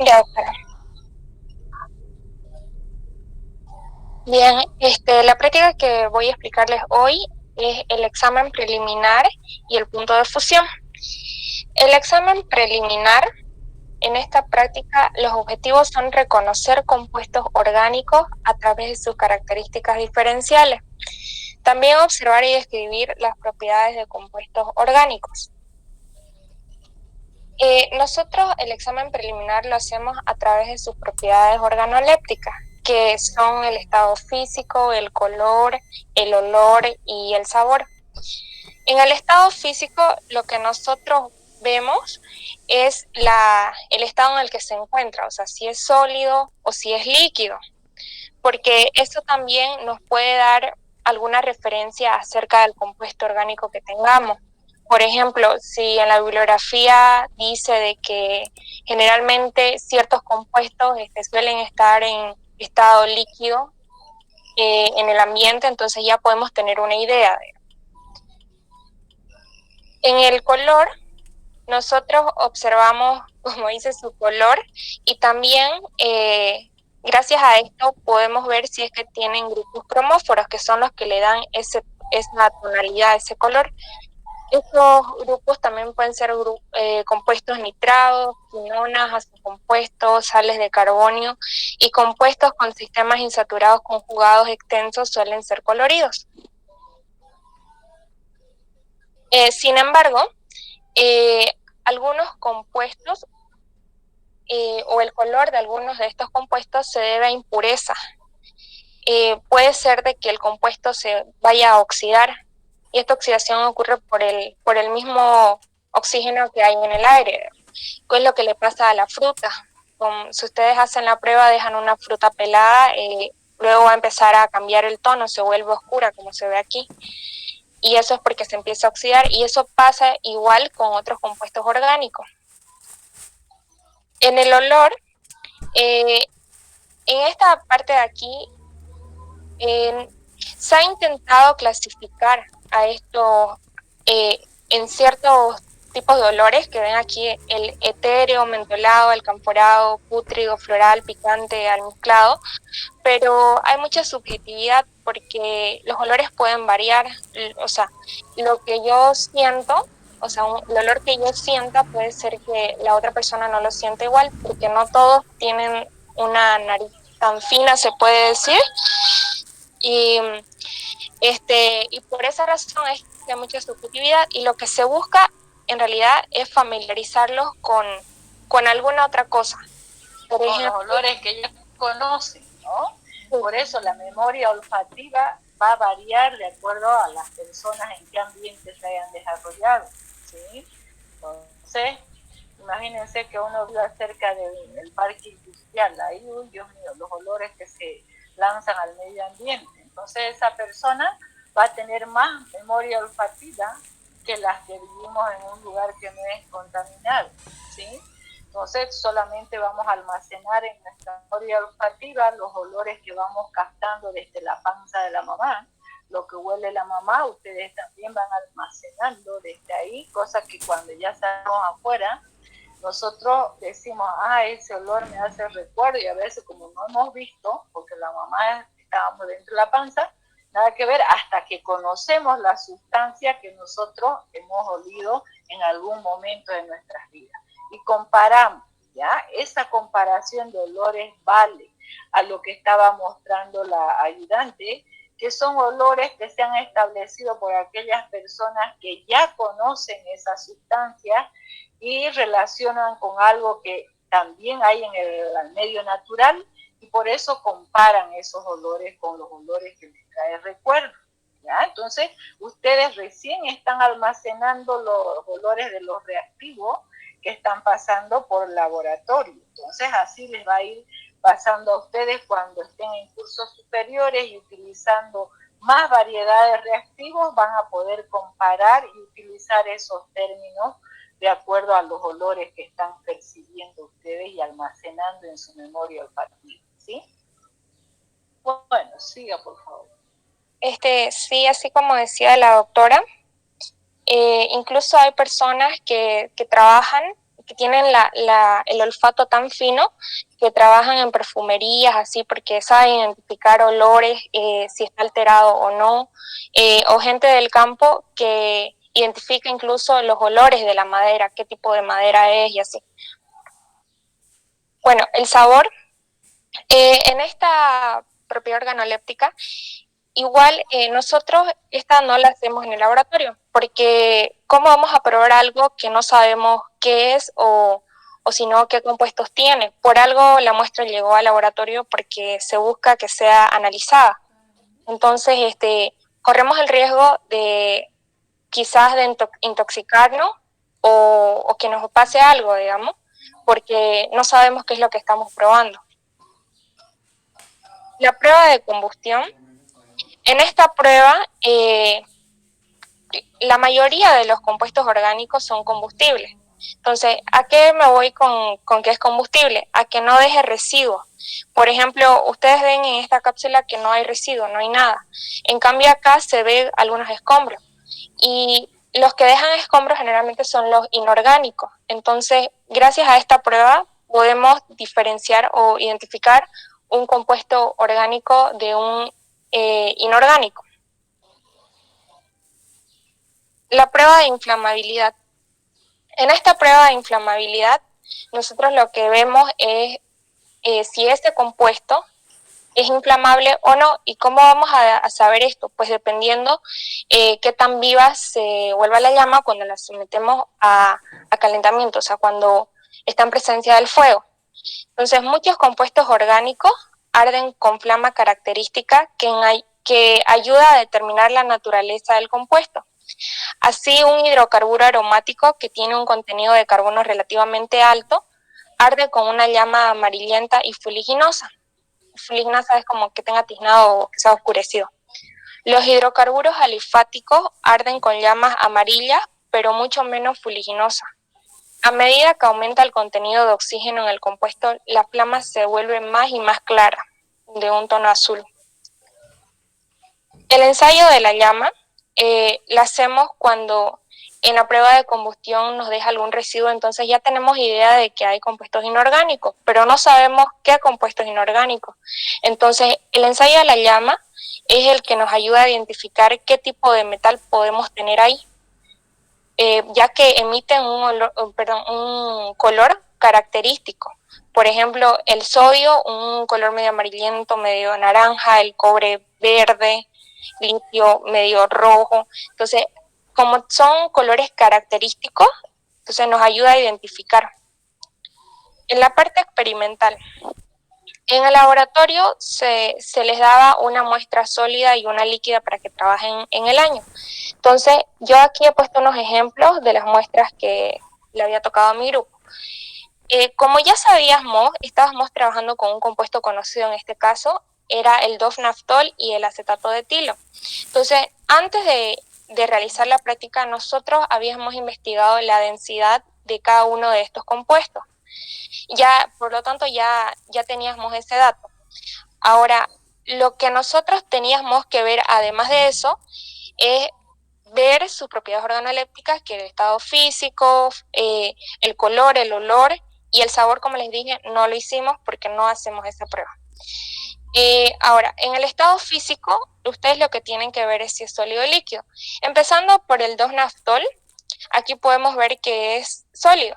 Ya, doctora. Bien, la práctica que voy a explicarles hoy es el examen preliminar y el punto de fusión. El examen preliminar, en esta práctica, los objetivos son reconocer compuestos orgánicos a través de sus características diferenciales. También observar y describir las propiedades de compuestos orgánicos. Nosotros el examen preliminar lo hacemos a través de sus propiedades organolépticas, que son el estado físico, el color, el olor y el sabor. En el estado físico, lo que nosotros vemos es el estado en el que se encuentra, o sea, si es sólido o si es líquido, porque eso también nos puede dar alguna referencia acerca del compuesto orgánico que tengamos. Por ejemplo, si en la bibliografía dice de que generalmente ciertos compuestos suelen estar en estado líquido en el ambiente, entonces ya podemos tener una idea. En el color, nosotros observamos, como dice, su color y también gracias a esto podemos ver si es que tienen grupos cromóforos, que son los que le dan esa tonalidad, ese color. Estos grupos también pueden ser compuestos nitrados, quinonas, azocompuestos, sales de carbonio y compuestos con sistemas insaturados conjugados extensos suelen ser coloridos. Sin embargo, algunos compuestos o el color de algunos de estos compuestos se debe a impureza. Puede ser de que el compuesto se vaya a oxidar y esta oxidación ocurre por el mismo oxígeno que hay en el aire. ¿Qué es lo que le pasa a la fruta? Si ustedes hacen la prueba, dejan una fruta pelada, luego va a empezar a cambiar el tono, se vuelve oscura como se ve aquí. Y eso es porque se empieza a oxidar y eso pasa igual con otros compuestos orgánicos. En el olor, en esta parte de aquí, se ha intentado clasificar a estos en ciertos tipos de olores que ven aquí, el etéreo, mentolado, el camforado, pútrido, floral, picante, almizclado, pero hay mucha subjetividad porque los olores pueden variar, o sea, lo que yo siento, o sea, el olor que yo sienta puede ser que la otra persona no lo siente igual, porque no todos tienen una nariz tan fina, se puede decir, y y por esa razón es que hay mucha subjetividad y lo que se busca en realidad es familiarizarlos con alguna otra cosa. Por ejemplo, con los olores que ellos conocen, ¿no? Sí. Por eso la memoria olfativa va a variar de acuerdo a las personas en qué ambiente se hayan desarrollado, ¿sí? Entonces, imagínense que uno vive cerca del parque industrial, ahí, uy, Dios mío, los olores que se lanzan al medio ambiente. Entonces, esa persona va a tener más memoria olfativa que las que vivimos en un lugar que no es contaminado, ¿sí? Entonces, solamente vamos a almacenar en nuestra memoria olfativa los olores que vamos captando desde la panza de la mamá. Lo que huele la mamá, ustedes también van almacenando desde ahí, cosa que cuando ya salimos afuera, nosotros decimos, ese olor me hace recuerdo, y a veces como no hemos visto, porque la mamá estábamos dentro de la panza, nada que ver, hasta que conocemos la sustancia que nosotros hemos olido en algún momento de nuestras vidas. Y comparamos, ¿ya? Esa comparación de olores vale a lo que estaba mostrando la ayudante, que son olores que se han establecido por aquellas personas que ya conocen esa sustancia y relacionan con algo que también hay en el medio natural y por eso comparan esos olores con los olores que les trae recuerdo. ¿Ya? Entonces, ustedes recién están almacenando los olores de los reactivos que están pasando por laboratorio. Entonces, así les va a ir pasando a ustedes cuando estén en cursos superiores y utilizando más variedad de reactivos, van a poder comparar y utilizar esos términos de acuerdo a los olores que están percibiendo ustedes y almacenando en su memoria olfativa, ¿sí? Bueno, siga, por favor. Sí, así como decía la doctora, incluso hay personas que trabajan, que tienen el olfato tan fino, que trabajan en perfumerías, así, porque saben identificar olores, si está alterado o no, o gente del campo que identifica incluso los olores de la madera, qué tipo de madera es y así. Bueno, el sabor, en esta propiedad organoléptica, igual nosotros esta no la hacemos en el laboratorio, porque ¿cómo vamos a probar algo que no sabemos qué es o si no qué compuestos tiene? Por algo la muestra llegó al laboratorio porque se busca que sea analizada. Entonces, corremos el riesgo de quizás de intoxicarnos o que nos pase algo, digamos, porque no sabemos qué es lo que estamos probando. La prueba de combustión. En esta prueba, la mayoría de los compuestos orgánicos son combustibles. Entonces, ¿a qué me voy con que es combustible? A que no deje residuos. Por ejemplo, ustedes ven en esta cápsula que no hay residuos, no hay nada. En cambio, acá se ve algunos escombros. Y los que dejan escombros generalmente son los inorgánicos. Entonces, gracias a esta prueba podemos diferenciar o identificar un compuesto orgánico de un inorgánico. La prueba de inflamabilidad. En esta prueba de inflamabilidad, nosotros lo que vemos es si este compuesto es inflamable o no. ¿Y cómo vamos a saber esto? Pues dependiendo qué tan viva se vuelva la llama cuando la sometemos a calentamiento, o sea, cuando está en presencia del fuego. Entonces, muchos compuestos orgánicos arden con flama característica que ayuda a determinar la naturaleza del compuesto. Así, un hidrocarburo aromático que tiene un contenido de carbono relativamente alto arde con una llama amarillenta y fuliginosa. Fuliginosa es como que tenga tiznado o que sea oscurecido. Los hidrocarburos alifáticos arden con llamas amarillas, pero mucho menos fuliginosas. A medida que aumenta el contenido de oxígeno en el compuesto, la flama se vuelve más y más clara, de un tono azul. El ensayo de la llama la hacemos cuando en la prueba de combustión nos deja algún residuo, entonces ya tenemos idea de que hay compuestos inorgánicos, pero no sabemos qué compuestos inorgánicos. Entonces, el ensayo de la llama es el que nos ayuda a identificar qué tipo de metal podemos tener ahí, ya que emiten un color característico. Por ejemplo, el sodio, un color medio amarillento, medio naranja, el cobre verde, litio medio rojo. Entonces, como son colores característicos, entonces nos ayuda a identificar. En la parte experimental, en el laboratorio se les daba una muestra sólida y una líquida para que trabajen en el año. Entonces, yo aquí he puesto unos ejemplos de las muestras que le había tocado a mi grupo. Como ya sabíamos, estábamos trabajando con un compuesto conocido en este caso, era el 2-naftol y el acetato de etilo. Entonces, antes de realizar la práctica, nosotros habíamos investigado la densidad de cada uno de estos compuestos. Ya, por lo tanto, ya teníamos ese dato. Ahora, lo que nosotros teníamos que ver, además de eso, es ver sus propiedades organolépticas, que el estado físico, el color, el olor y el sabor, como les dije, no lo hicimos porque no hacemos esa prueba. Ahora, en el estado físico, ustedes lo que tienen que ver es si es sólido o líquido. Empezando por el 2-naftol, aquí podemos ver que es sólido.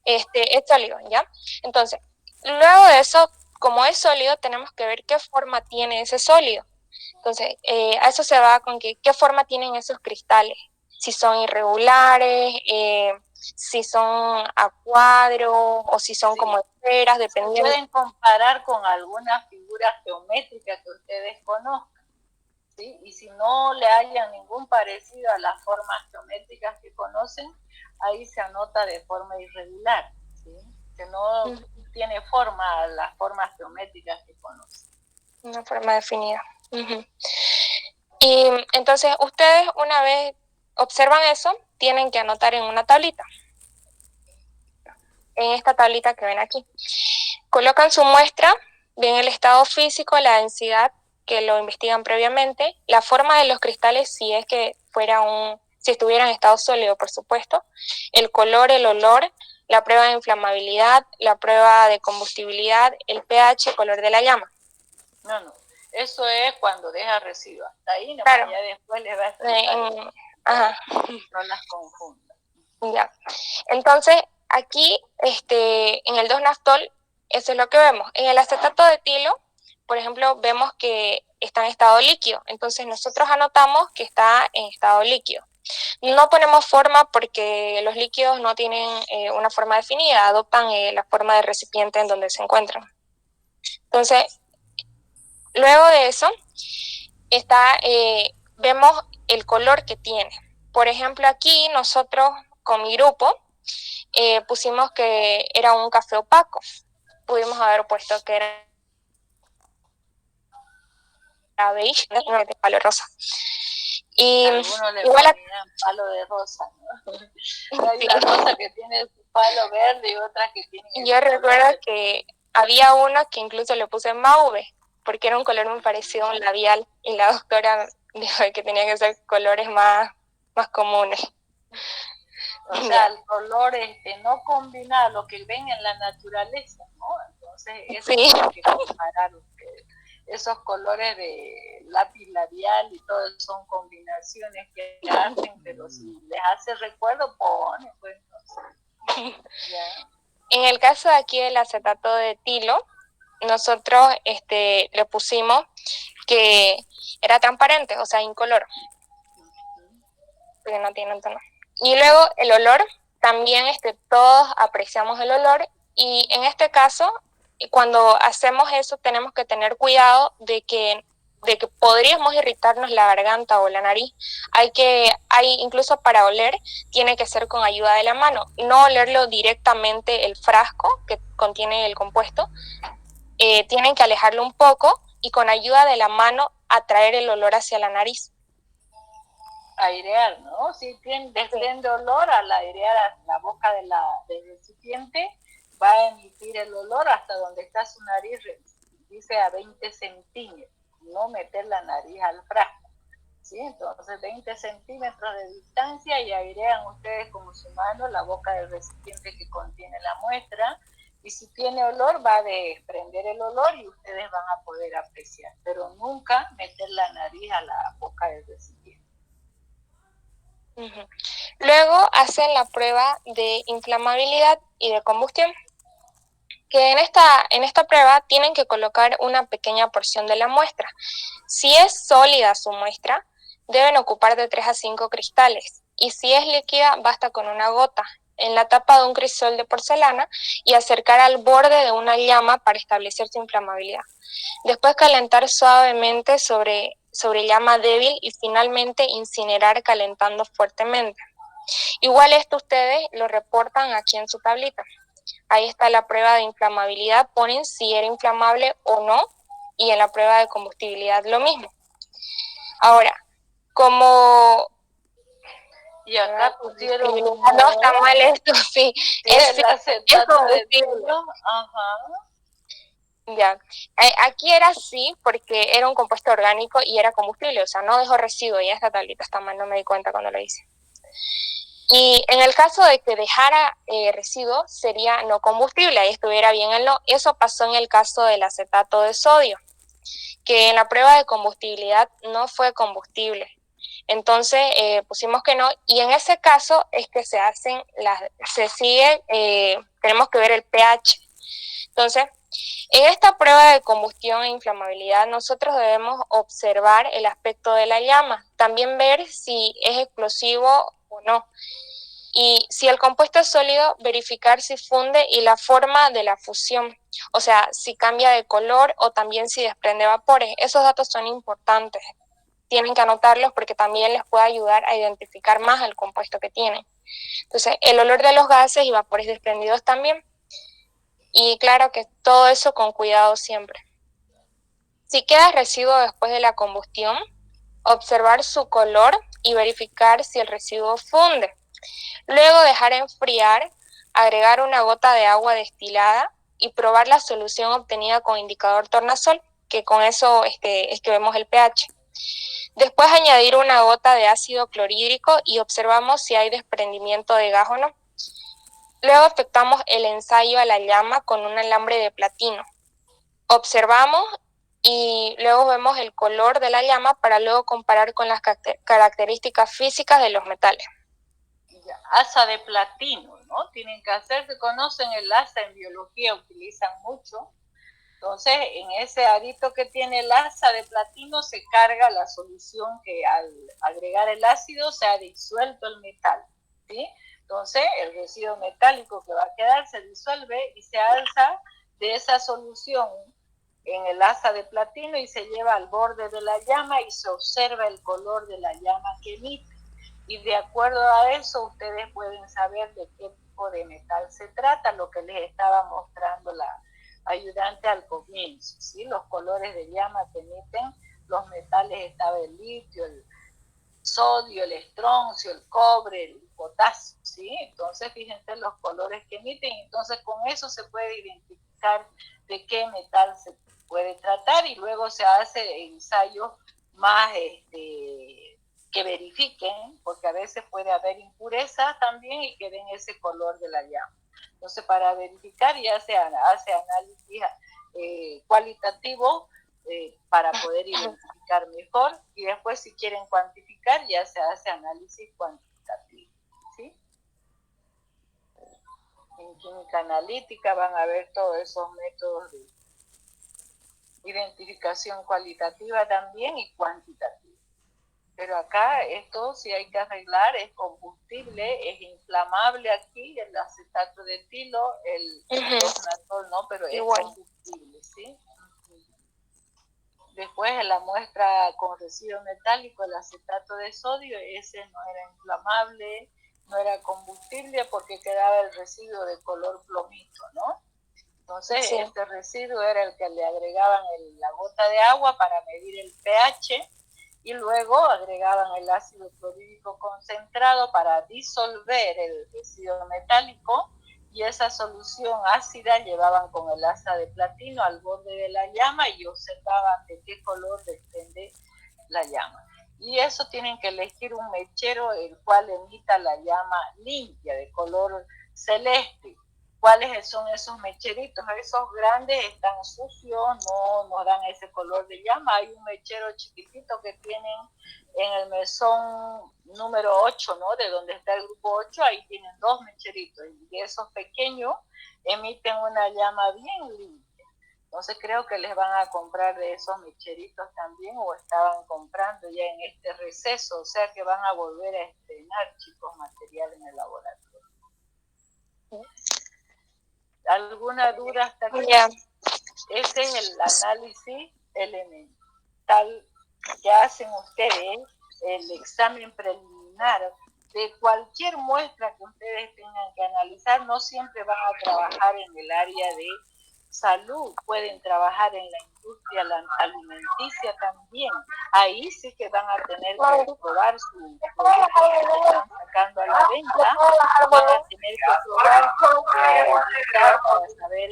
Es sólido, ¿ya? Entonces, luego de eso, como es sólido, tenemos que ver qué forma tiene ese sólido. Entonces, a eso se va con qué forma tienen esos cristales. Si son irregulares, si son a cuadro o si son como esferas, dependiendo. Pueden comparar con algunas figuras geométricas que ustedes conozcan, ¿sí? Y si no le hayan ningún parecido a las formas geométricas que conocen, ahí se anota de forma irregular, ¿sí? Que no tiene forma a las formas geométricas que conocen. Una forma definida. Y entonces ustedes, una vez observan eso, tienen que anotar en una tablita. En esta tablita que ven aquí. Colocan su muestra, ven el estado físico, la densidad, que lo investigan previamente, la forma de los cristales, si es que fuera si estuviera en estado sólido, por supuesto, el color, el olor, la prueba de inflamabilidad, la prueba de combustibilidad, el pH, el color de la llama. No, eso es cuando deja residuos. Hasta ahí nomás, claro. Ya después les va a explicar. Ajá. No las confundan. Ya. Entonces, aquí, en el 2-naftol, eso es lo que vemos. En el acetato de etilo, por ejemplo, vemos que está en estado líquido. Entonces, nosotros anotamos que está en estado líquido. No ponemos forma porque los líquidos no tienen una forma definida, adoptan la forma de recipiente en donde se encuentran. Entonces, luego de eso, vemos el color que tiene. Por ejemplo, aquí nosotros con mi grupo pusimos que era un café opaco. Pudimos haber puesto que era beige, de palo rosa. Y algunos le ponían palo de rosa, ¿no? Hay una rosa que tiene su palo verde y otras que tienen... Yo recuerdo que había uno que incluso le puse mauve, porque era un color muy parecido a un labial, y la doctora dijo que tenía que ser colores más comunes. O sea, el color no combina lo que ven en la naturaleza, ¿no? Entonces, eso sí. tienen que comparar ustedes. Esos colores de lápiz labial y todo eso son combinaciones que hacen, pero si les hace recuerdo, ponen, pues entonces. Ya. En el caso de aquí del acetato de etilo, nosotros le pusimos que era transparente, o sea, incoloro, porque no tiene tono. Y luego el olor, también todos apreciamos el olor, y en este caso, cuando hacemos eso, tenemos que tener cuidado de que podríamos irritarnos la garganta o la nariz. Incluso para oler, tiene que ser con ayuda de la mano, no olerlo directamente el frasco que contiene el compuesto, tienen que alejarlo un poco y con ayuda de la mano atraer el olor hacia la nariz. Airear, ¿no? Si desprende olor, al airear la boca del recipiente, va a emitir el olor hasta donde está su nariz, dice a 20 centímetros, no meter la nariz al frasco, ¿sí? Entonces 20 centímetros de distancia y airean ustedes como su mano la boca del recipiente que contiene la muestra, y si tiene olor va a desprender el olor y ustedes van a poder apreciar, pero nunca meter la nariz a la boca del recipiente. Uh-huh. Luego hacen la prueba de inflamabilidad y de combustión, que en esta prueba tienen que colocar una pequeña porción de la muestra. Si es sólida su muestra, deben ocupar de 3 a 5 cristales, y si es líquida, basta con una gota en la tapa de un crisol de porcelana y acercar al borde de una llama para establecer su inflamabilidad. Después calentar suavemente sobre llama débil y finalmente incinerar calentando fuertemente. Igual esto ustedes lo reportan aquí en su tablita. Ahí está la prueba de inflamabilidad, ponen si era inflamable o no, y en la prueba de combustibilidad lo mismo. Ahora, como... Y acá pusieron... No está mal esto, sí. Es combustible. Ajá. Ya, aquí era así porque era un compuesto orgánico y era combustible, o sea, no dejó residuo, y esta tablita está mal, no me di cuenta cuando lo hice. Y en el caso de que dejara residuo, sería no combustible, ahí estuviera bien el no. Eso pasó en el caso del acetato de sodio, que en la prueba de combustibilidad no fue combustible. Entonces pusimos que no, y en ese caso es que tenemos que ver el pH. Entonces, en esta prueba de combustión e inflamabilidad, nosotros debemos observar el aspecto de la llama, también ver si es explosivo o no. Y si el compuesto es sólido, verificar si funde y la forma de la fusión, o sea, si cambia de color o también si desprende vapores. Esos datos son importantes, tienen que anotarlos porque también les puede ayudar a identificar más el compuesto que tienen. Entonces, el olor de los gases y vapores desprendidos también. Y claro que todo eso con cuidado siempre. Si queda residuo después de la combustión, observar su color y verificar si el residuo funde. Luego dejar enfriar, agregar una gota de agua destilada y probar la solución obtenida con indicador tornasol, que con eso es que vemos el pH. Después añadir una gota de ácido clorhídrico y observamos si hay desprendimiento de gas o no. Luego efectuamos el ensayo a la llama con un alambre de platino. Observamos y luego vemos el color de la llama para luego comparar con las características físicas de los metales. Asa de platino, ¿no? Tienen que hacer, se conocen el asa en biología, utilizan mucho. Entonces, en ese arito que tiene el asa de platino se carga la solución que al agregar el ácido se ha disuelto el metal, ¿sí? Entonces, el residuo metálico que va a quedar se disuelve y se alza de esa solución en el asa de platino y se lleva al borde de la llama y se observa el color de la llama que emite. Y de acuerdo a eso, ustedes pueden saber de qué tipo de metal se trata, lo que les estaba mostrando la ayudante al comienzo, ¿sí? Los colores de llama que emiten los metales, estaba el litio, el sodio, el estroncio, el cobre, el potasio, ¿sí? Entonces, fíjense los colores que emiten, entonces con eso se puede identificar de qué metal se puede tratar y luego se hace ensayos más que verifiquen, porque a veces puede haber impurezas también y que den ese color de la llama. Entonces, para verificar ya se hace análisis cualitativo para poder identificar mejor y después si quieren cuantificar ya se hace análisis cuantitativo, ¿sí? En química analítica van a ver todos esos métodos de identificación cualitativa también y cuantitativa. Pero acá esto sí hay que arreglar, es combustible, es inflamable aquí, el acetato de etilo, el dosnatol no, pero es combustible, ¿sí? Después en la muestra con residuo metálico, el acetato de sodio, ese no era inflamable, no era combustible porque quedaba el residuo de color plomito, ¿no? Entonces este residuo era el que le agregaban la gota de agua para medir el pH y luego agregaban el ácido clorhídrico concentrado para disolver el residuo metálico y esa solución ácida llevaban con el asa de platino al borde de la llama y observaban de qué color desprende la llama. Y eso tienen que elegir un mechero el cual emita la llama limpia, de color celeste. ¿Cuáles son esos mecheritos? Esos grandes están sucios, no dan ese color de llama. Hay un mechero chiquitito que tienen en el mesón número 8, ¿no? De donde está el grupo 8, ahí tienen 2 mecheritos. Y esos pequeños emiten una llama bien limpia. Entonces creo que les van a comprar de esos mecheritos también o estaban comprando ya en este receso. O sea que van a volver a estrenar, chicos, material en el laboratorio. ¿Alguna duda hasta aquí? Ese es el análisis elemental que hacen ustedes, el examen preliminar de cualquier muestra que ustedes tengan que analizar. No siempre van a trabajar en el área de salud, pueden trabajar en la industria alimenticia también. Ahí sí que van a tener que probar su producto que están sacando a la venta, van a tener que probar para saber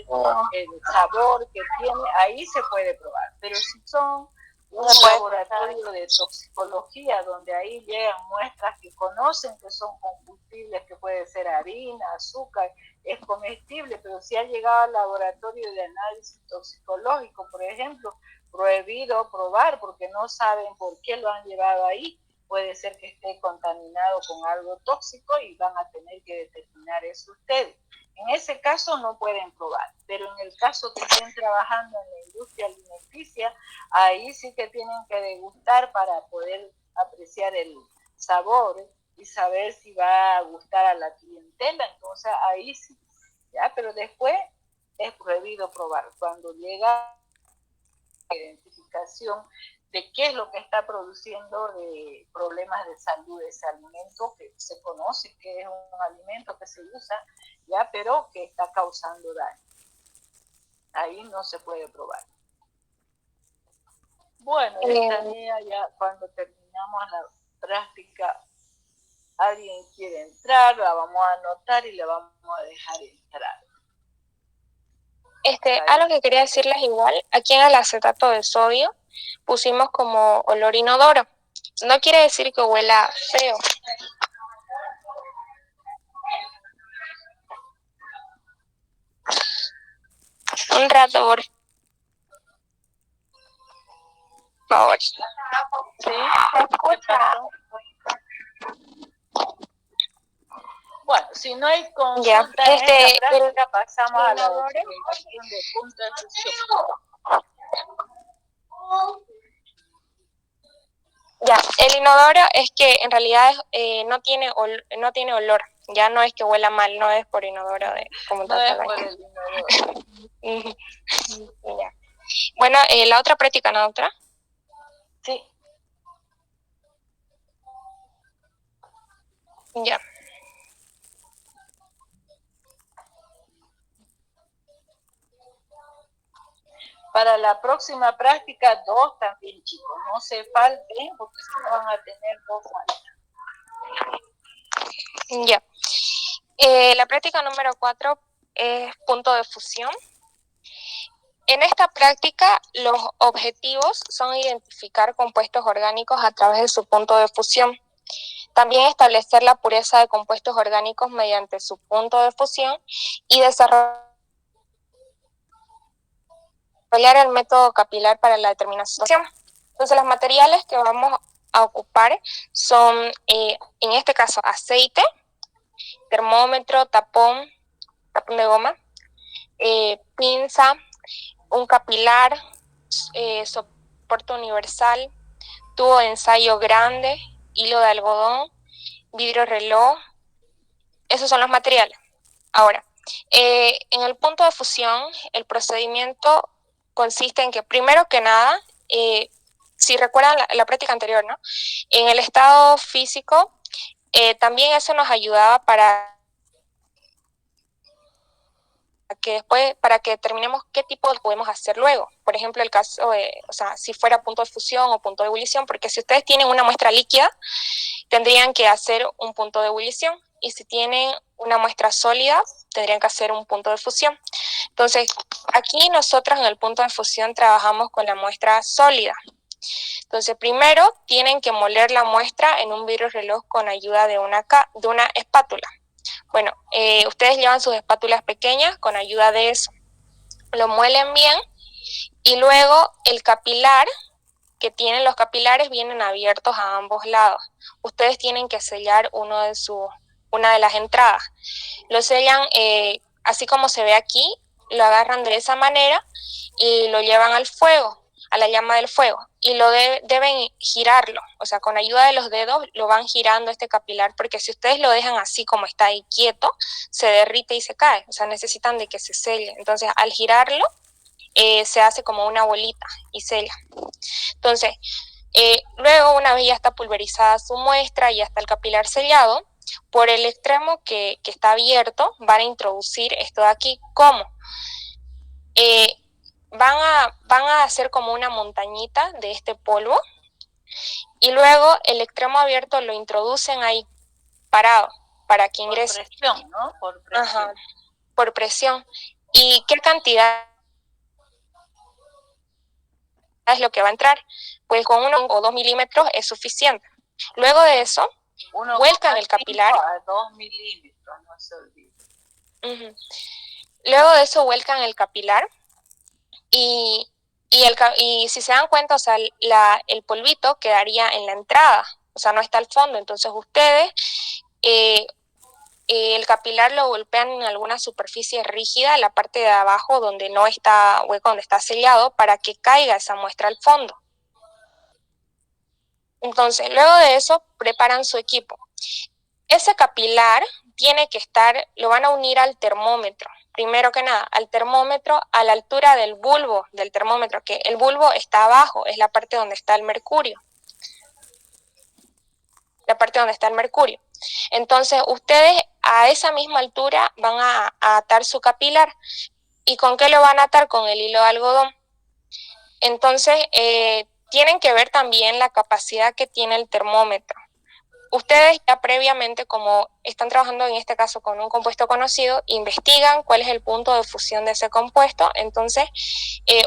el sabor que tiene. Ahí se puede probar, pero si son un laboratorio de toxicología donde ahí llegan muestras que conocen que son combustibles, que puede ser harina, azúcar, es comestible, pero si ha llegado al laboratorio de análisis toxicológico, por ejemplo, prohibido probar porque no saben por qué lo han llevado ahí, puede ser que esté contaminado con algo tóxico y van a tener que determinar eso ustedes. En ese caso no pueden probar, pero en el caso que estén trabajando en la industria alimenticia, ahí sí que tienen que degustar para poder apreciar el sabor y saber si va a gustar a la clientela. Entonces ahí sí, ya, pero después es prohibido probar. Cuando llega la identificación de qué es lo que está produciendo de problemas de salud de ese alimento, que se conoce que es un alimento que se usa, ya, pero que está causando daño. Ahí no se puede probar. Bueno, esta día ya cuando terminamos la práctica, alguien quiere entrar, la vamos a anotar y la vamos a dejar entrar. Algo que quería decirles igual, aquí en el acetato de sodio pusimos como olor inodoro. No quiere decir que huela feo. Un rato, por favor. ¿Sí? ¿Me escucha? Bueno, si no hay consulta en esta práctica, pasamos a la observación de punto de fusión. Ya, el inodoro es que en realidad no tiene olor, ya no es que huela mal, no es por inodoro como no es por el inodoro. Ya. Bueno, la otra práctica, ¿no, doctora? Sí. Ya. Para la próxima práctica, 2 también, chicos. No se falten, porque si no van a tener 2 faltas. Ya. La práctica número 4 es punto de fusión. En esta práctica, los objetivos son identificar compuestos orgánicos a través de su punto de fusión. También establecer la pureza de compuestos orgánicos mediante su punto de fusión y desarrollar el método capilar para la determinación. Entonces, los materiales que vamos a ocupar son, en este caso, aceite, termómetro, tapón de goma, pinza, un capilar, soporte universal, tubo de ensayo grande, hilo de algodón, vidrio reloj. Esos son los materiales. Ahora, en el punto de fusión, el procedimiento consiste en que, primero que nada, si recuerdan la práctica anterior, ¿no? En el estado físico, también eso nos ayudaba para que determinemos qué tipo podemos hacer luego. Por ejemplo, el caso de, si fuera punto de fusión o punto de ebullición, porque si ustedes tienen una muestra líquida, tendrían que hacer un punto de ebullición, y si tienen una muestra sólida, tendrían que hacer un punto de fusión. Entonces, aquí nosotros en el punto de fusión trabajamos con la muestra sólida. Entonces, primero tienen que moler la muestra en un vidrio reloj con ayuda de una espátula. Bueno, ustedes llevan sus espátulas pequeñas con ayuda de eso. Lo muelen bien y luego el capilar que tienen, los capilares vienen abiertos a ambos lados. Ustedes tienen que sellar una de las entradas. Lo sellan así como se ve aquí, lo agarran de esa manera y lo llevan al fuego, a la llama del fuego, y deben girarlo, con ayuda de los dedos lo van girando este capilar, porque si ustedes lo dejan así como está ahí quieto, se derrite y se cae, necesitan de que se selle. Entonces, al girarlo, se hace como una bolita y sella. Entonces, luego, una vez ya está pulverizada su muestra y ya está el capilar sellado, por el extremo que está abierto van a introducir esto de aquí. ¿Cómo? Van a hacer como una montañita de este polvo y luego el extremo abierto lo introducen ahí parado para que ingrese. Por presión, ¿no? Por presión. Ajá, por presión. ¿Y qué cantidad es lo que va a entrar? Pues con 1 o 2 milímetros es suficiente. Luego de eso, vuelcan el capilar. A 2 milímetros, no se olvide. Luego de eso, vuelcan el capilar y si se dan cuenta, el polvito quedaría en la entrada, no está al fondo. Entonces ustedes el capilar lo golpean en alguna superficie rígida, en la parte de abajo donde no está hueco, donde está sellado, para que caiga esa muestra al fondo. Entonces, luego de eso, preparan su equipo. Ese capilar tiene que lo van a unir al termómetro. Primero que nada, al termómetro a la altura del bulbo del termómetro, que el bulbo está abajo, es la parte donde está el mercurio. La parte donde está el mercurio. Entonces, ustedes a esa misma altura van a atar su capilar. ¿Y con qué lo van a atar? Con el hilo de algodón. Entonces, tienen que ver también la capacidad que tiene el termómetro. Ustedes ya previamente, como están trabajando en este caso con un compuesto conocido, investigan cuál es el punto de fusión de ese compuesto. Entonces,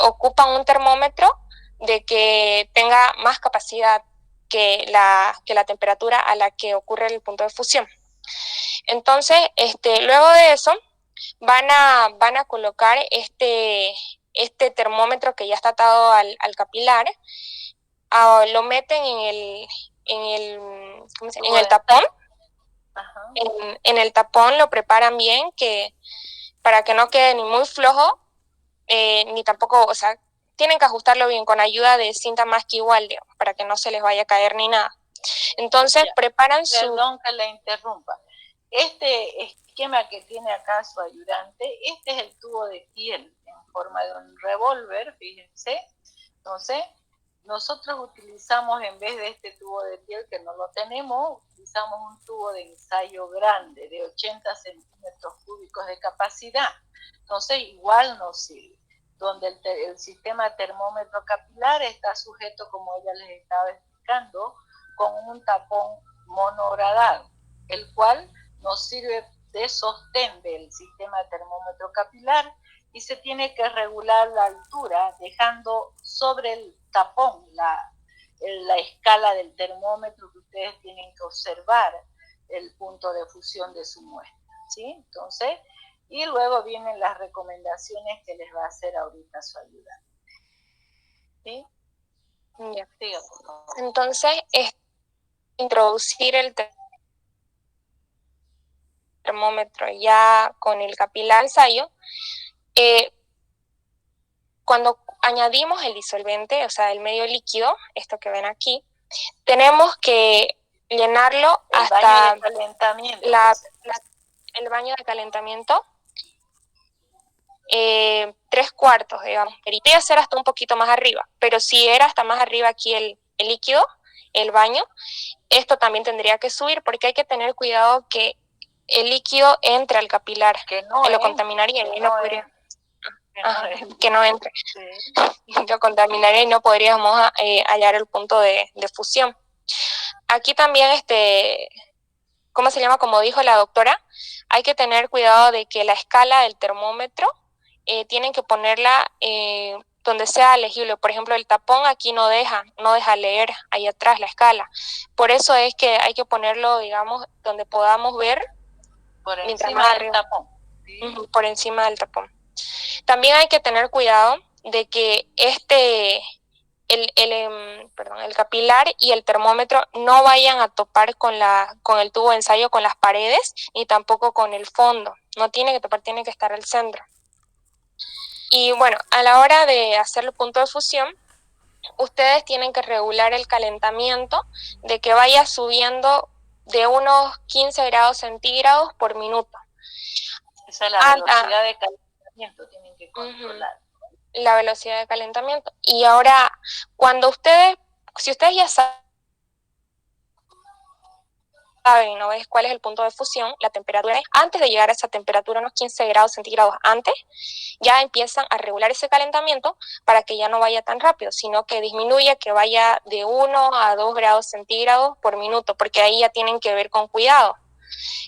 ocupan un termómetro de que tenga más capacidad que la temperatura a la que ocurre el punto de fusión. Entonces, luego de eso, van a colocar este termómetro que ya está atado al capilar, lo meten en el tapón. En el tapón lo preparan bien, para que no quede ni muy flojo, ni tampoco, o sea, tienen que ajustarlo bien con ayuda de cinta más que igual, digamos, para que no se les vaya a caer ni nada. Entonces preparan Perdón que la interrumpa. Este esquema que tiene acá su ayudante, este es el tubo de piel en forma de un revólver, fíjense. Entonces, nosotros utilizamos, en vez de este tubo de piel que no lo tenemos, utilizamos un tubo de ensayo grande de 80 centímetros cúbicos de capacidad. Entonces, igual nos sirve. Donde el sistema termómetro capilar está sujeto, como ella les estaba explicando, con un tapón monogradado, el cual nos sirve de sostén del sistema termómetro capilar, y se tiene que regular la altura dejando sobre el tapón la escala del termómetro que ustedes tienen que observar el punto de fusión de su muestra, ¿sí? Entonces, y luego vienen las recomendaciones que les va a hacer ahorita su ayudante, ¿sí? Ya. Entonces, introducir el termómetro ya con el capilar ensayo, cuando añadimos el disolvente, o sea, el medio líquido, esto que ven aquí, tenemos que llenarlo hasta el baño de calentamiento. El baño de calentamiento, 3/4, digamos. Quería hacer hasta un poquito más arriba, pero si era hasta más arriba aquí el líquido, el baño, esto también tendría que subir, porque hay que tener cuidado que el líquido entre al capilar, que lo contaminaría y no podría. Que no entre. Sí. Lo contaminaría y no podríamos hallar el punto de fusión. Aquí también, ¿cómo se llama? Como dijo la doctora, hay que tener cuidado de que la escala del termómetro tienen que ponerla donde sea legible. Por ejemplo, el tapón aquí no deja leer ahí atrás la escala. Por eso es que hay que ponerlo, digamos, donde podamos ver. Por encima del tapón. ¿Sí? Por encima del tapón. También hay que tener cuidado de que el capilar y el termómetro no vayan a topar con el tubo de ensayo, con las paredes, ni tampoco con el fondo. No tiene que topar, tiene que estar al centro. Y bueno, a la hora de hacer el punto de fusión, ustedes tienen que regular el calentamiento de que vaya subiendo de unos 15 grados centígrados por minuto. Esa es la velocidad de calentamiento, tienen que controlar. La velocidad de calentamiento. Y ahora, si ustedes ya saben, ¿no ves cuál es el punto de fusión? La temperatura, antes de llegar a esa temperatura, unos 15 grados centígrados antes, ya empiezan a regular ese calentamiento para que ya no vaya tan rápido, sino que disminuya, que vaya de 1 a 2 grados centígrados por minuto, porque ahí ya tienen que ver con cuidado.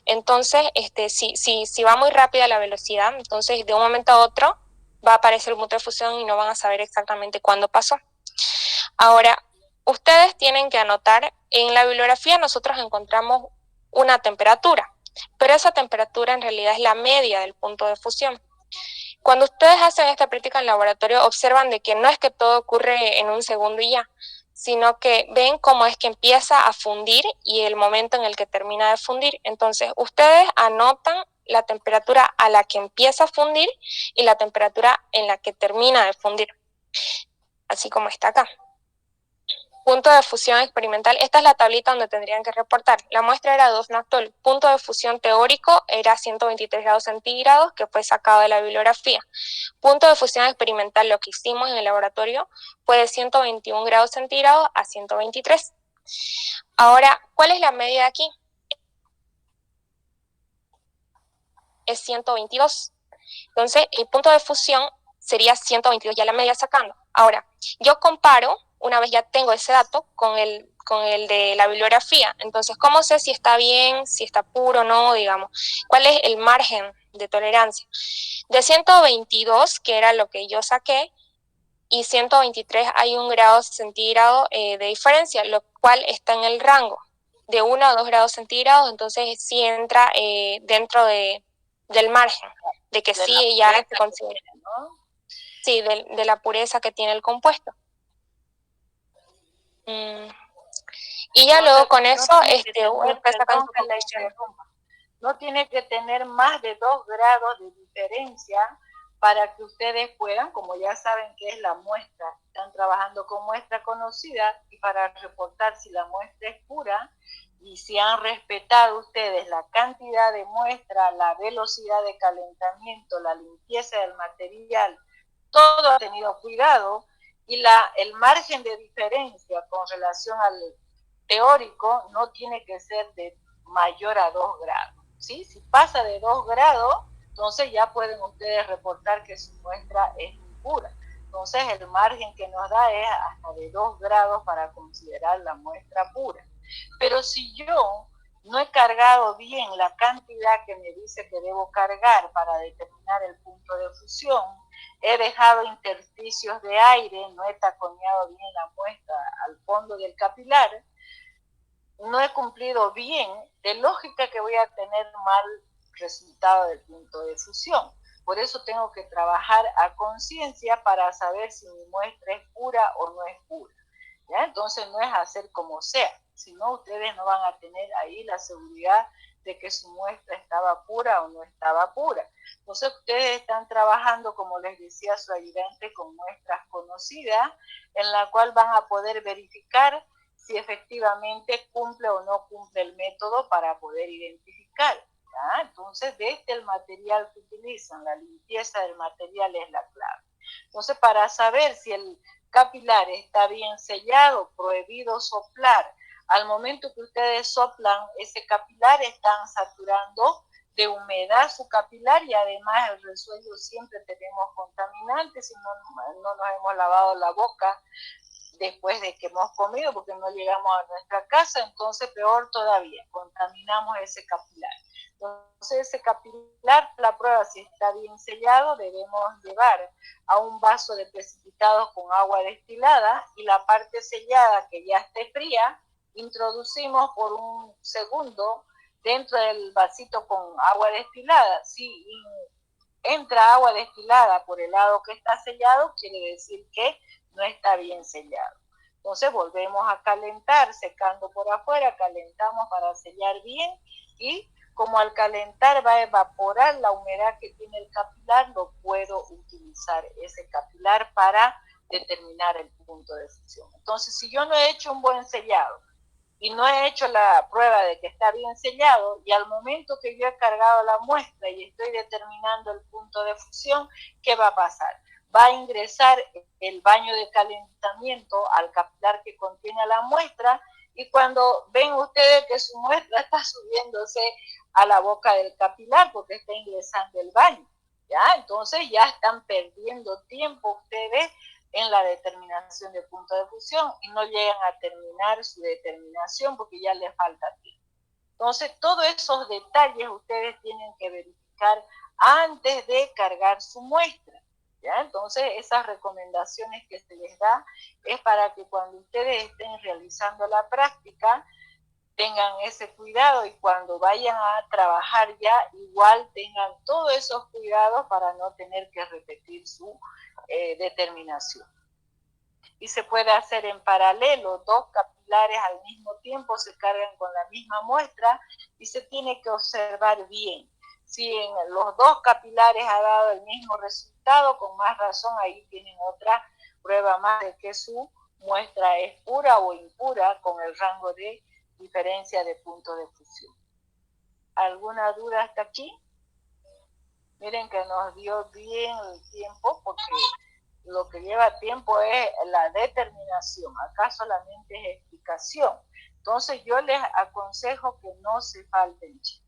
Entonces, si va muy rápida la velocidad, entonces de un momento a otro va a aparecer el punto de fusión y no van a saber exactamente cuándo pasó. Ahora, ustedes tienen que anotar, en la bibliografía nosotros encontramos una temperatura, pero esa temperatura en realidad es la media del punto de fusión. Cuando ustedes hacen esta práctica en laboratorio, observan de que no es que todo ocurre en un segundo y ya, sino que ven cómo es que empieza a fundir y el momento en el que termina de fundir. Entonces, ustedes anotan la temperatura a la que empieza a fundir y la temperatura en la que termina de fundir, así como está acá. Punto de fusión experimental, esta es la tablita donde tendrían que reportar. La muestra era 2-nactol. Punto de fusión teórico era 123 grados centígrados, que fue sacado de la bibliografía. Punto de fusión experimental, lo que hicimos en el laboratorio, fue de 121 grados centígrados a 123. Ahora, ¿cuál es la medida aquí? Es 122. Entonces, el punto de fusión sería 122, ya la medida sacando. Ahora, yo comparo, una vez ya tengo ese dato, con el de la bibliografía. Entonces, ¿cómo sé si está bien, si está puro o no, digamos? ¿Cuál es el margen de tolerancia? De 122, que era lo que yo saqué, y 123 hay 1 grado centígrado de diferencia, lo cual está en el rango de 1 a 2 grados centígrados, entonces sí entra dentro del margen, de que sí ya se considera, ¿no? Sí, de la pureza que tiene el compuesto. Y ya luego con eso, ustedes sacan su conclusión. No tiene que tener más de 2 grados de diferencia para que ustedes puedan, como ya saben que es la muestra, están trabajando con muestra conocida, y para reportar si la muestra es pura y si han respetado ustedes la cantidad de muestra, la velocidad de calentamiento, la limpieza del material, todo ha tenido cuidado, y el margen de diferencia con relación al teórico no tiene que ser de mayor a 2 grados. ¿Sí? Si pasa de 2 grados, entonces ya pueden ustedes reportar que su muestra es impura. Entonces el margen que nos da es hasta de 2 grados para considerar la muestra pura. Pero si yo no he cargado bien la cantidad que me dice que debo cargar para determinar el punto de fusión, he dejado intersticios de aire, no he taconeado bien la muestra al fondo del capilar, no he cumplido bien, de lógica que voy a tener mal resultado del punto de fusión. Por eso tengo que trabajar a conciencia para saber si mi muestra es pura o no es pura. ¿Ya? Entonces no es hacer como sea, sino ustedes no van a tener ahí la seguridad de que su muestra estaba pura o no estaba pura. Entonces ustedes están trabajando, como les decía su ayudante, con muestras conocidas, en la cual van a poder verificar si efectivamente cumple o no cumple el método para poder identificar. ¿Ya? Entonces, desde el material que utilizan, la limpieza del material es la clave. Entonces, para saber si el capilar está bien sellado, prohibido soplar. Al momento que ustedes soplan ese capilar, están saturando de humedad su capilar, y además el resuello siempre tenemos contaminantes si no nos hemos lavado la boca después de que hemos comido, porque no llegamos a nuestra casa, entonces peor todavía, contaminamos ese capilar. Entonces ese capilar, la prueba si está bien sellado, debemos llevar a un vaso de precipitados con agua destilada, y la parte sellada que ya esté fría, introducimos por un segundo dentro del vasito con agua destilada. Si entra agua destilada por el lado que está sellado, quiere decir que no está bien sellado. Entonces volvemos a calentar, secando por afuera, calentamos para sellar bien, y como al calentar va a evaporar la humedad que tiene el capilar, lo puedo utilizar ese capilar para determinar el punto de fusión. Entonces, si yo no he hecho un buen sellado y no he hecho la prueba de que está bien sellado, y al momento que yo he cargado la muestra y estoy determinando el punto de fusión, ¿qué va a pasar? Va a ingresar el baño de calentamiento al capilar que contiene la muestra, y cuando ven ustedes que su muestra está subiéndose a la boca del capilar porque está ingresando el baño, ¿ya? Entonces ya están perdiendo tiempo ustedes en la determinación de punto de fusión, y no llegan a terminar su determinación porque ya les falta tiempo. Entonces, todos esos detalles ustedes tienen que verificar antes de cargar su muestra. ¿Ya? Entonces, esas recomendaciones que se les da es para que cuando ustedes estén realizando la práctica tengan ese cuidado, y cuando vayan a trabajar ya igual tengan todos esos cuidados para no tener que repetir su determinación. Y se puede hacer en paralelo, 2 capilares al mismo tiempo se cargan con la misma muestra, y se tiene que observar bien. Si en los 2 capilares ha dado el mismo resultado, con más razón ahí tienen otra prueba más de que su muestra es pura o impura con el rango de diferencia de punto de fusión. ¿Alguna duda hasta aquí? Miren que nos dio bien el tiempo, porque lo que lleva tiempo es la determinación, acá solamente es explicación. Entonces yo les aconsejo que no se falten, chicos.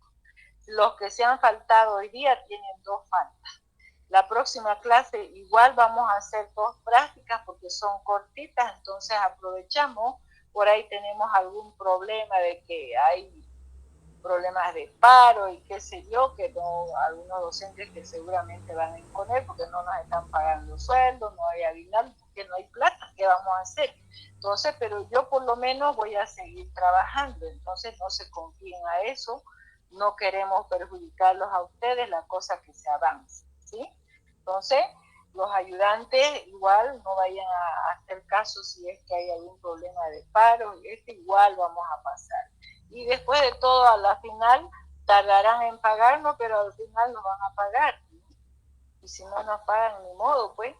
Los que se han faltado hoy día tienen 2 faltas. La próxima clase igual vamos a hacer 2 prácticas porque son cortitas, entonces aprovechamos. Por ahí tenemos algún problema de que hay problemas de paro y qué sé yo, que no, algunos docentes que seguramente van a imponer porque no nos están pagando sueldo, no hay aguinaldo. que no hay plata, ¿qué vamos a hacer? Entonces, pero yo por lo menos voy a seguir trabajando, entonces no se confíen a eso, no queremos perjudicarlos a ustedes, la cosa que se avance, ¿sí? Entonces, los ayudantes igual no vayan a hacer caso si es que hay algún problema de paro, igual vamos a pasar. Y después de todo, a la final, tardarán en pagarnos, pero al final nos van a pagar. Y si no nos pagan, ni modo, pues,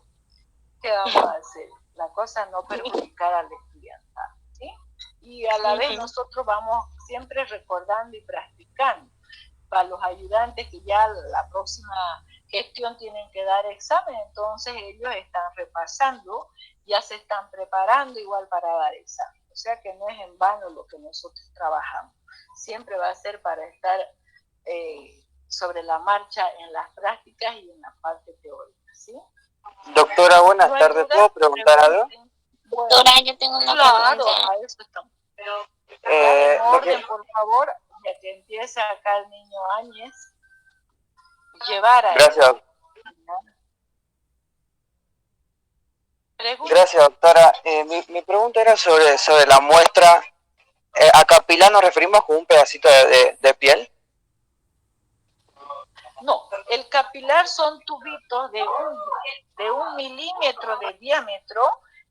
¿qué vamos a hacer? La cosa no perjudicar al estudiantado, ¿sí? Y a la vez nosotros vamos siempre recordando y practicando. Para los ayudantes que ya la próxima gestión tienen que dar examen, entonces ellos están repasando, ya se están preparando igual para dar examen. O sea que no es en vano lo que nosotros trabajamos. Siempre va a ser para estar sobre la marcha en las prácticas y en la parte teórica, ¿sí? Doctora, buenas tardes. ¿Puedo preguntar algo? Doctora, yo tengo una pregunta. A eso estamos. Pero en orden, por favor, ya que empieza acá el niño Áñez, llevar a Gracias. Gracias, doctora. Mi pregunta era sobre la muestra. ¿A capilar nos referimos con un pedacito de piel? No, el capilar son tubitos de 1 milímetro de diámetro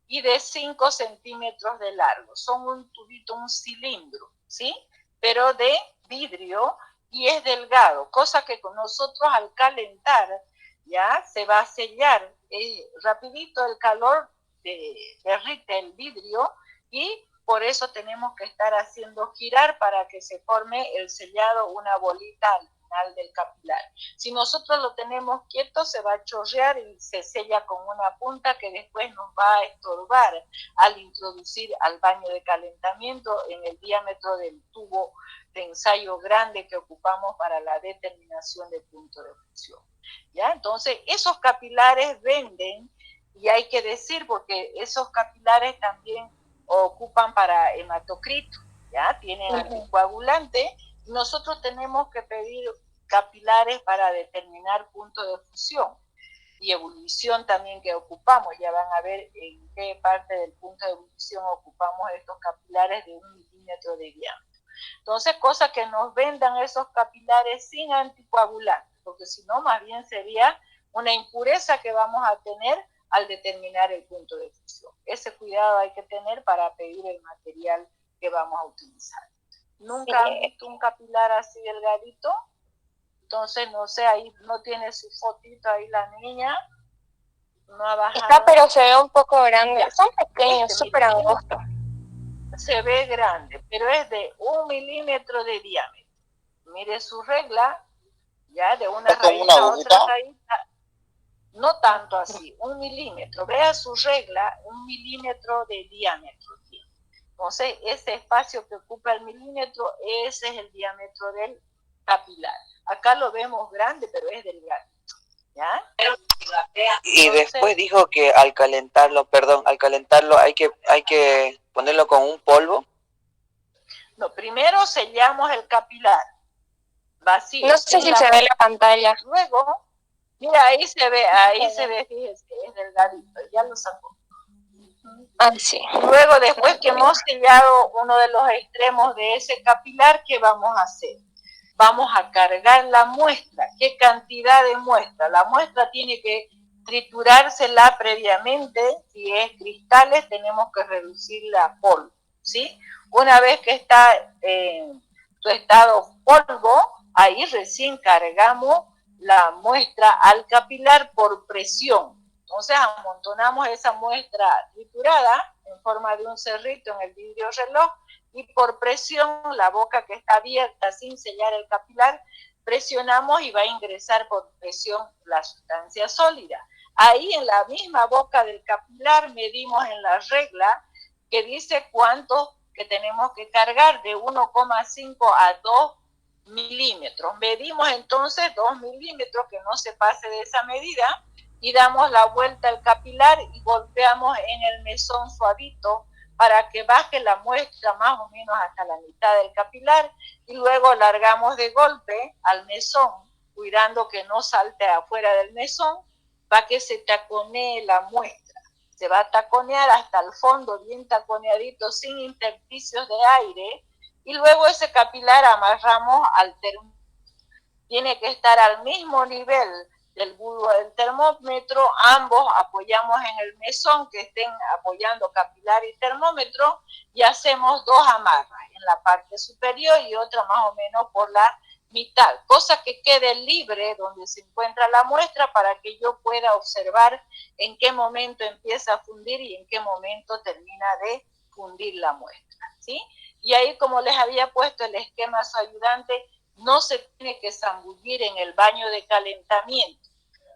y de 5 centímetros de largo. Son un tubito, un cilindro, ¿sí? Pero de vidrio y es delgado, cosa que con nosotros al calentar ya se va a sellar. Rapidito el calor derrite el vidrio y por eso tenemos que estar haciendo girar para que se forme el sellado, una bolita al final del capilar. Si nosotros lo tenemos quieto, se va a chorrear y se sella con una punta que después nos va a estorbar al introducir al baño de calentamiento en el diámetro del tubo de ensayo grande que ocupamos para la determinación de punto de fusión. ¿Ya? Entonces, esos capilares venden, y hay que decir, porque esos capilares también ocupan para hematocrito, ¿ya? Tienen anticoagulante. Nosotros tenemos que pedir capilares para determinar punto de fusión y ebullición también que ocupamos. Ya van a ver en qué parte del punto de ebullición ocupamos estos capilares de 1 milímetro de diámetro. Entonces, cosa que nos vendan esos capilares sin anticoagulante, porque si no, más bien sería una impureza que vamos a tener al determinar el punto de fusión. Ese cuidado hay que tener para pedir el material que vamos a utilizar. ¿Nunca han visto un capilar así delgadito? Entonces, no sé, ahí no tiene su fotito ahí la niña. No ha bajado. Está, pero se ve un poco grande. Son pequeños, súper angostos. Se ve grande, pero es de 1 milímetro de diámetro. Mire su regla, ya de una raíz a otra raíz. No tanto así, 1 milímetro. Vea su regla, 1 milímetro de diámetro. Entonces, ese espacio que ocupa el milímetro, ese es el diámetro del capilar. Acá lo vemos grande, pero es delgado. ¿Ya? Y entonces, después dijo que al calentarlo hay que ponerlo con un polvo. No, primero sellamos el capilar vacío. No sé si se ve la pantalla. Luego, mira, ahí se ve, fíjense, es delgadito, ya lo sacó. Sí. Luego, después que hemos sellado uno de los extremos de ese capilar, ¿qué vamos a hacer? Vamos a cargar la muestra. ¿Qué cantidad de muestra? La muestra tiene que triturársela previamente. Si es cristales, tenemos que reducirla a polvo, ¿sí? Una vez que está en su estado polvo, ahí recién cargamos la muestra al capilar por presión. Entonces amontonamos esa muestra triturada en forma de un cerrito en el vidrio reloj y por presión, la boca que está abierta sin sellar el capilar, presionamos y va a ingresar por presión la sustancia sólida. Ahí en la misma boca del capilar medimos en la regla que dice cuánto que tenemos que cargar de 1,5 a 2 milímetros. Medimos entonces 2 milímetros, que no se pase de esa medida, y damos la vuelta al capilar y golpeamos en el mesón suavito para que baje la muestra más o menos hasta la mitad del capilar y luego largamos de golpe al mesón, cuidando que no salte afuera del mesón para que se taconee la muestra, se va a taconear hasta el fondo, bien taconeadito, sin intersticios de aire, y luego ese capilar amarramos al termómetro. Tiene que estar al mismo nivel del bulbo del termómetro, ambos apoyamos en el mesón, que estén apoyando capilar y termómetro, y hacemos 2 amarras, en la parte superior y otra más o menos por la mitad, cosa que quede libre donde se encuentra la muestra para que yo pueda observar en qué momento empieza a fundir y en qué momento termina de fundir la muestra, ¿sí? Y ahí, como les había puesto el esquema a su ayudante, no se tiene que zambullir en el baño de calentamiento.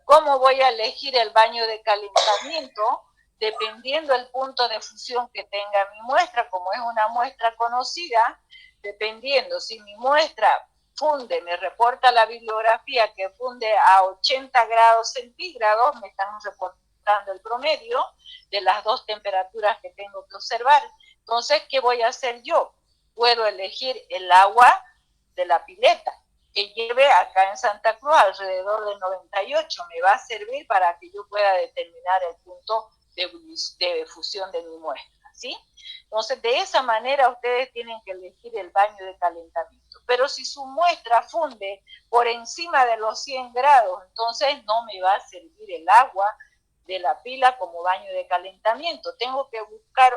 ¿Cómo voy a elegir el baño de calentamiento? Dependiendo del punto de fusión que tenga mi muestra, como es una muestra conocida, dependiendo si mi muestra funde, me reporta la bibliografía que funde a 80 grados centígrados, me están reportando el promedio de las 2 temperaturas que tengo que observar. Entonces, ¿qué voy a hacer yo? Puedo elegir el agua de la pileta, que lleve acá en Santa Cruz alrededor de 98, me va a servir para que yo pueda determinar el punto de fusión de mi muestra, ¿sí? Entonces, de esa manera ustedes tienen que elegir el baño de calentamiento. Pero si su muestra funde por encima de los 100 grados, entonces no me va a servir el agua de la pila como baño de calentamiento. Tengo que buscar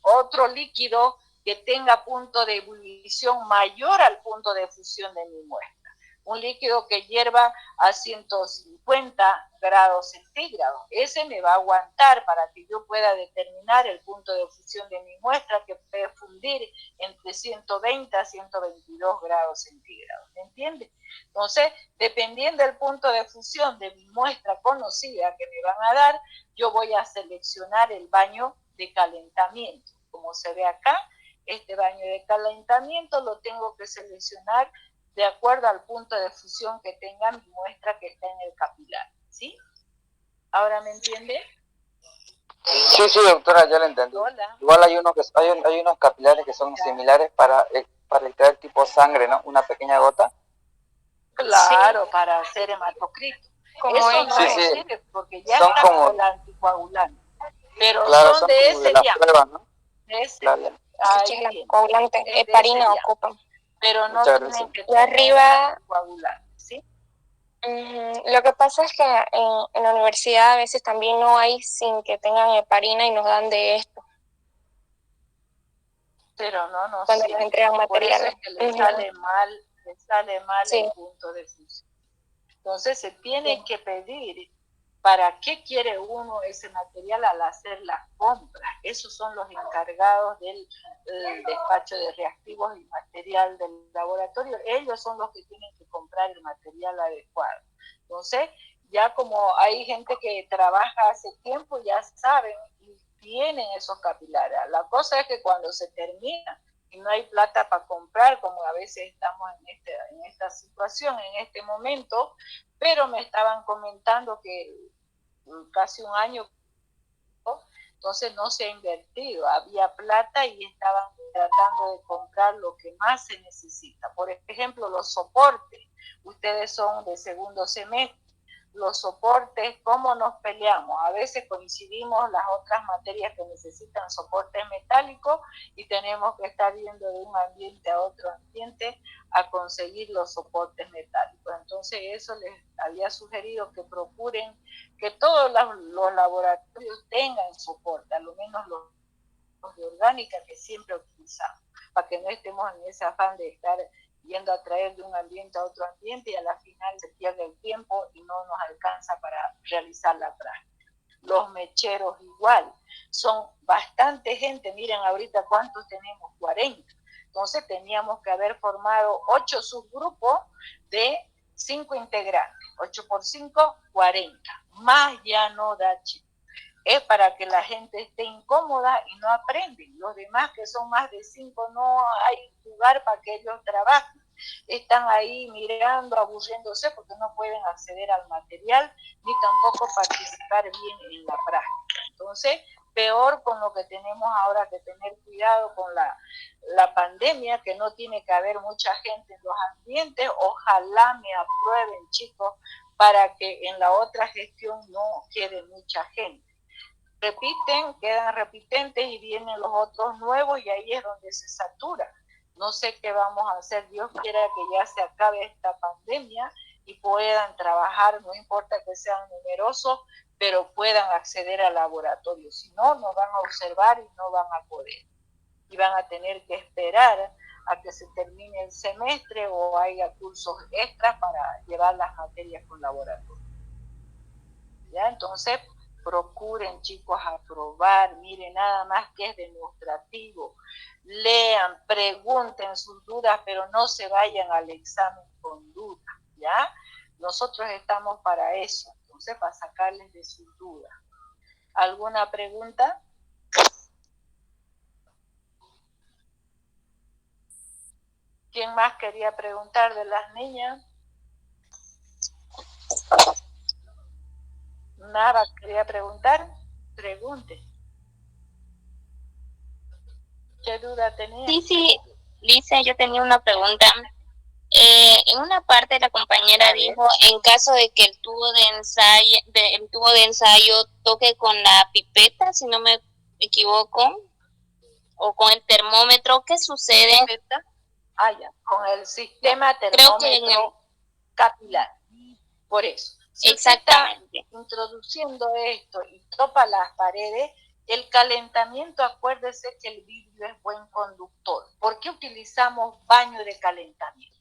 otro líquido que tenga punto de ebullición mayor al punto de fusión de mi muestra. Un líquido que hierva a 150 grados centígrados. Ese me va a aguantar para que yo pueda determinar el punto de fusión de mi muestra, que puede fundir entre 120 a 122 grados centígrados. ¿Me entiende? Entonces, dependiendo del punto de fusión de mi muestra conocida que me van a dar, yo voy a seleccionar el baño de calentamiento. Como se ve acá, este baño de calentamiento lo tengo que seleccionar de acuerdo al punto de fusión que tenga mi muestra que está en el capilar, ¿sí? ¿Ahora me entiende? Sí, sí, doctora, ya lo entendí. Hola. Igual hay unos capilares que son similares para extraer tipo sangre, ¿no? Una pequeña gota. Claro, sí, para hacer hematocrito. Eso no sirve porque ya son está como el anticoagulante. Pero claro, son de ese las ya. pruebas, ¿no? De ese. Claro. Sí, el anticoagulante, heparina ocupan. Pero no tienen que tener arriba, anticoagulante, ¿sí? Lo que pasa es que en la universidad a veces también no hay sin que tengan heparina y nos dan de esto. Pero no cuando sirve. nos entregan material. Por eso es que le sale mal sí. el punto de fusión. Entonces se tiene que pedir para qué quiere uno ese material al hacer las compras. Esos son los encargados del despacho de reactivos y material del laboratorio. Ellos son los que tienen que comprar el material adecuado. Entonces, ya como hay gente que trabaja hace tiempo, ya saben y tienen esos capilares. La cosa es que cuando se termina y no hay plata para comprar, como a veces estamos en esta situación, en este momento, pero me estaban comentando que casi un año, entonces no se ha invertido, había plata y estaban tratando de comprar lo que más se necesita. Por ejemplo, los soportes, ustedes son de segundo semestre, los soportes, ¿cómo nos peleamos? A veces coincidimos las otras materias que necesitan soportes metálicos y tenemos que estar yendo de un ambiente a otro ambiente a conseguir los soportes metálicos. Entonces eso les había sugerido que procuren que todos los laboratorios tengan soporte, a lo menos los de orgánica que siempre utilizamos, para que no estemos en ese afán de estar yendo a traer de un ambiente a otro ambiente y a la final se pierde el tiempo y no nos alcanza para realizar la práctica. Los mecheros igual, son bastante gente, miren ahorita cuántos tenemos, 40. Entonces teníamos que haber formado 8 subgrupos de 5 integrantes, 8 por 5, 40, más ya no da chico. Es para que la gente esté incómoda y no aprenden. Los demás que son más de 5 no hay lugar para que ellos trabajen. Están ahí mirando, aburriéndose porque no pueden acceder al material ni tampoco participar bien en la práctica. Entonces, peor con lo que tenemos ahora que tener cuidado con la pandemia, que no tiene que haber mucha gente en los ambientes. Ojalá me aprueben, chicos, para que en la otra gestión no quede mucha gente. repiten, quedan repitentes y vienen los otros nuevos y ahí es donde se satura. No sé qué vamos a hacer. Dios quiera que ya se acabe esta pandemia y puedan trabajar, no importa que sean numerosos, pero puedan acceder al laboratorio. Si no, no van a observar y no van a poder. Y van a tener que esperar a que se termine el semestre o haya cursos extras para llevar las materias con laboratorio. ¿Ya? Entonces, procuren, chicos, aprobar. Miren, nada más que es demostrativo. Lean, pregunten sus dudas, pero no se vayan al examen con dudas, ¿ya? Nosotros estamos para eso, entonces, para sacarles de sus dudas. ¿Alguna pregunta? ¿Quién más quería preguntar de las niñas? Nada quería preguntar. Pregunte. ¿Qué duda tenía? Sí, Lisa, yo tenía una pregunta. En una parte la compañera dijo, en caso de que el tubo de ensayo toque con la pipeta, si no me equivoco, o con el termómetro, ¿qué sucede? Ya, con el sistema termómetro capilar. Por eso. Si exactamente está introduciendo esto y topa las paredes, el calentamiento, acuérdese que el vidrio es buen conductor. ¿Por qué utilizamos baño de calentamiento?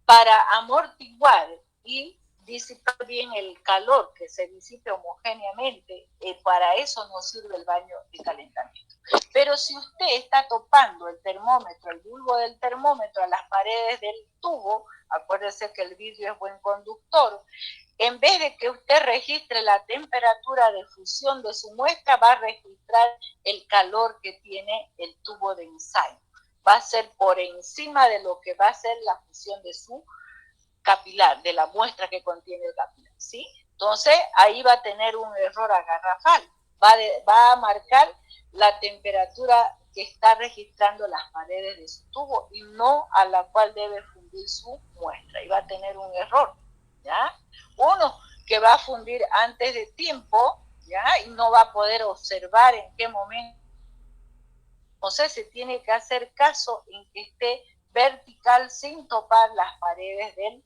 Para amortiguar y disipar bien el calor, que se disipe homogéneamente, para eso nos sirve el baño de calentamiento. Pero si usted está topando el termómetro, el bulbo del termómetro a las paredes del tubo, acuérdese que el vidrio es buen conductor, en vez de que usted registre la temperatura de fusión de su muestra, va a registrar el calor que tiene el tubo de ensayo. Va a ser por encima de lo que va a ser la fusión de su capilar, de la muestra que contiene el capilar, ¿sí? Entonces, ahí va a tener un error garrafal. Va a marcar la temperatura que está registrando las paredes de su tubo y no a la cual debe fundir su muestra. Y va a tener un error, ¿ya? Uno, que va a fundir antes de tiempo, ¿ya? Y no va a poder observar en qué momento. Entonces se tiene que hacer caso en que esté vertical sin topar las paredes del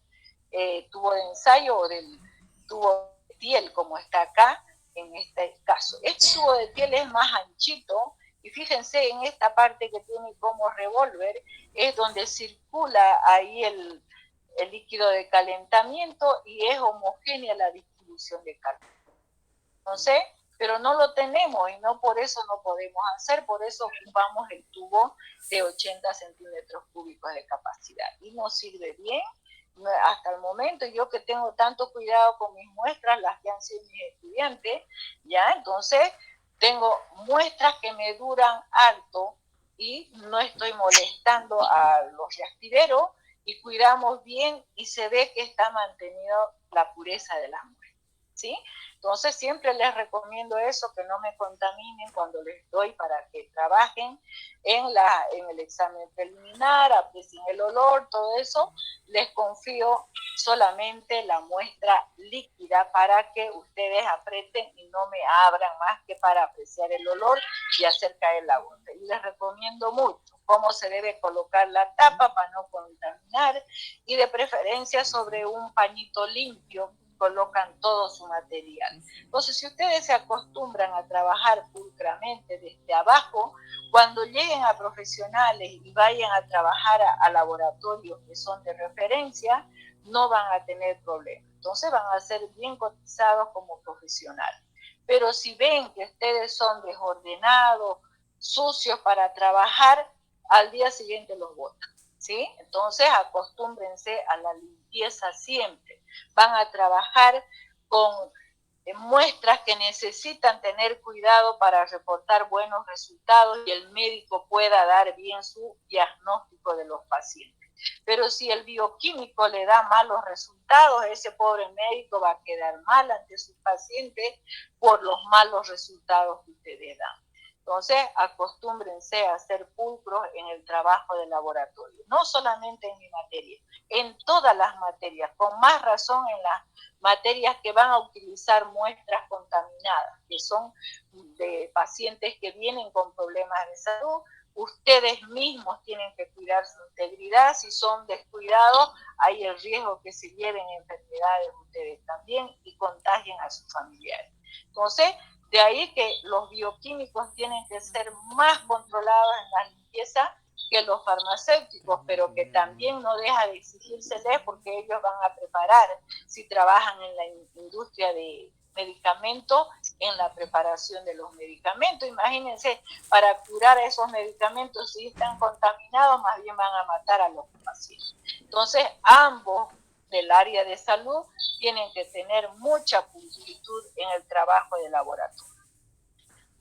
tubo de ensayo o del tubo de piel, como está acá en este caso. Este tubo de piel es más anchito y fíjense en esta parte que tiene como revólver, es donde circula ahí el líquido de calentamiento y es homogénea la distribución de calor. Entonces, pero no lo tenemos y no por eso no podemos hacer, por eso ocupamos el tubo de 80 centímetros cúbicos de capacidad y nos sirve bien hasta el momento. Yo que tengo tanto cuidado con mis muestras, las que han sido mis estudiantes, ya, entonces tengo muestras que me duran harto y no estoy molestando a los reactiveros y cuidamos bien y se ve que está mantenido la pureza de las muestras, ¿sí? Entonces siempre les recomiendo eso, que no me contaminen cuando les doy para que trabajen en el examen preliminar, aprecien el olor, todo eso. Les confío solamente la muestra líquida para que ustedes aprieten y no me abran más que para apreciar el olor y hacer caer la gota. Y les recomiendo mucho cómo se debe colocar la tapa para no contaminar y de preferencia sobre un pañito limpio colocan todo su material. Entonces, si ustedes se acostumbran a trabajar pulcramente desde abajo, cuando lleguen a profesionales y vayan a trabajar a laboratorios que son de referencia, no van a tener problemas. Entonces, van a ser bien cotizados como profesionales. Pero si ven que ustedes son desordenados, sucios para trabajar, al día siguiente los botan, ¿sí? Entonces, acostúmbrense a la limpieza siempre. Van a trabajar con muestras que necesitan tener cuidado para reportar buenos resultados y el médico pueda dar bien su diagnóstico de los pacientes. Pero si el bioquímico le da malos resultados, ese pobre médico va a quedar mal ante sus pacientes por los malos resultados que ustedes dan. Entonces, acostúmbrense a ser pulcros en el trabajo de laboratorio, no solamente en mi materia, en todas las materias, con más razón en las materias que van a utilizar muestras contaminadas, que son de pacientes que vienen con problemas de salud. Ustedes mismos tienen que cuidar su integridad. Si son descuidados, hay el riesgo que se lleven enfermedades ustedes también y contagien a sus familiares. Entonces, de ahí que los bioquímicos tienen que ser más controlados en la limpieza que los farmacéuticos, pero que también no deja de exigírseles porque ellos van a preparar, si trabajan en la industria de medicamentos, en la preparación de los medicamentos. Imagínense, para curar esos medicamentos, si están contaminados, más bien van a matar a los pacientes. Entonces, ambos del área de salud tienen que tener mucha pulcritud en el trabajo de laboratorio.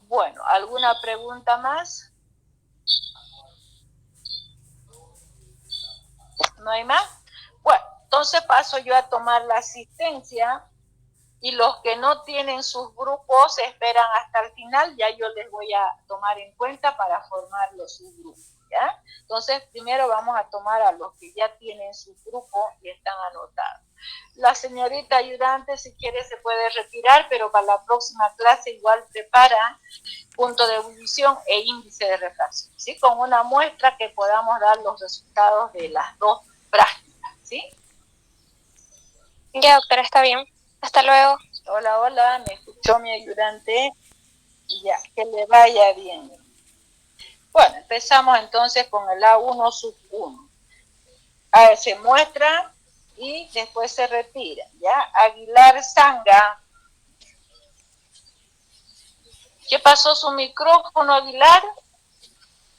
Bueno, ¿alguna pregunta más? ¿No hay más? Bueno, entonces paso yo a tomar la asistencia y los que no tienen sus grupos esperan hasta el final, ya yo les voy a tomar en cuenta para formar los subgrupos, ¿ya? Entonces, primero vamos a tomar a los que ya tienen su grupo y están anotados. La señorita ayudante, si quiere, se puede retirar, pero para la próxima clase igual prepara punto de ebullición e índice de refracción, ¿sí? Con una muestra que podamos dar los resultados de las dos prácticas, ¿sí? Ya, doctora, está bien. Hasta luego. Hola, hola, me escuchó mi ayudante. Ya, que le vaya bien. Bueno, empezamos entonces con el A1 sub 1. A ver, se muestra y después se retira, ¿ya? Aguilar Sanga. ¿Qué pasó su micrófono, Aguilar?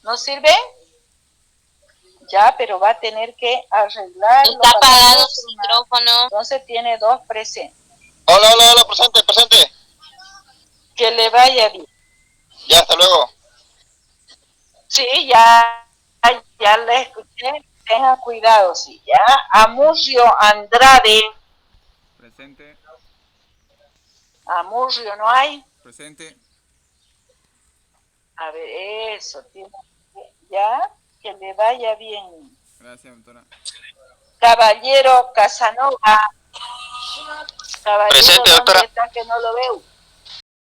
¿No sirve? Ya, pero va a tener que arreglarlo. Está apagado su micrófono. Entonces tiene dos presentes. Hola, hola, hola, presente, presente. Que le vaya bien. Ya, hasta luego. Sí, ya le escuché. Tengan cuidado, sí, ya. Amurrio Andrade. Presente. Amurrio, ¿no hay? Presente. A ver, eso, tiene ya, que le vaya bien. Gracias, doctora. Caballero Casanova. Caballero, Presente, doctora. ¿dónde está que no lo veo?